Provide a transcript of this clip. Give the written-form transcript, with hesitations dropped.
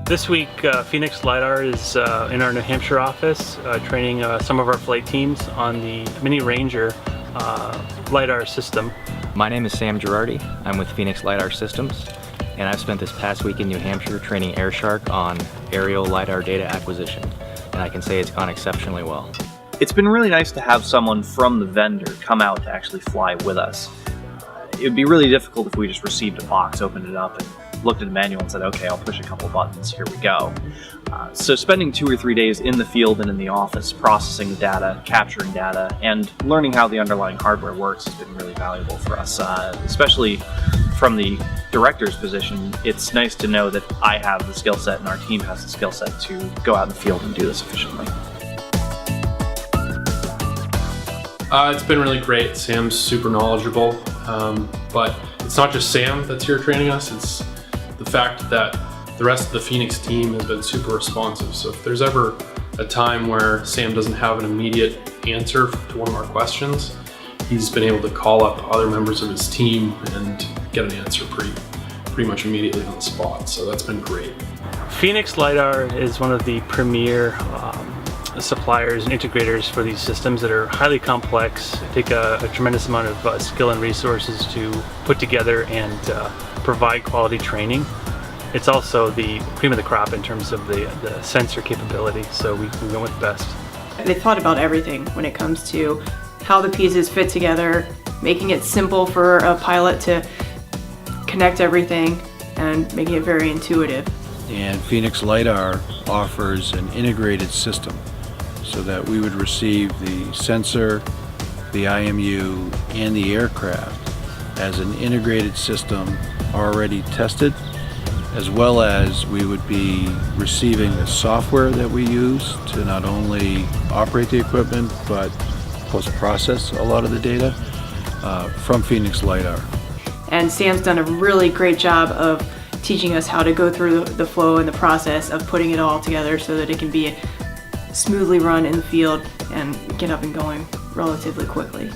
This week, Phoenix LiDAR is in our New Hampshire office training some of our flight teams on the Mini Ranger LiDAR system. My name is Sam Girardi. I'm with Phoenix LiDAR Systems, and I've spent this past week in New Hampshire training AirShark on aerial LiDAR data acquisition, and I can say it's gone exceptionally well. It's been really nice to have someone from the vendor come out to actually fly with us. It would be really difficult if we just received a box, opened it up, and looked at the manual and said, okay, I'll push a couple buttons, here we go. So spending 2 or 3 days in the field and in the office processing the data, capturing data, and learning how the underlying hardware works has been really valuable for us. Especially from the director's position, it's nice to know that I have the skill set and our team has the skill set to go out in the field and do this efficiently. It's been really great. Sam's super knowledgeable, but it's not just Sam that's here training us, it's the fact that the rest of the Phoenix team has been super responsive. So if there's ever a time where Sam doesn't have an immediate answer to one of our questions, he's been able to call up other members of his team and get an answer pretty much immediately on the spot. So that's been great. Phoenix LiDAR is one of the premier suppliers and integrators for these systems that are highly complex, take a tremendous amount of skill and resources to put together and provide quality training. It's also the cream of the crop in terms of the sensor capability, so we went with the best. They thought about everything when it comes to how the pieces fit together, making it simple for a pilot to connect everything and making it very intuitive. And Phoenix LiDAR offers an integrated system so that we would receive the sensor, the IMU, and the aircraft as an integrated system already tested, as well as we would be receiving the software that we use to not only operate the equipment but post-process a lot of the data from Phoenix LiDAR. And Sam's done a really great job of teaching us how to go through the flow and the process of putting it all together so that it can be smoothly run in the field and get up and going relatively quickly.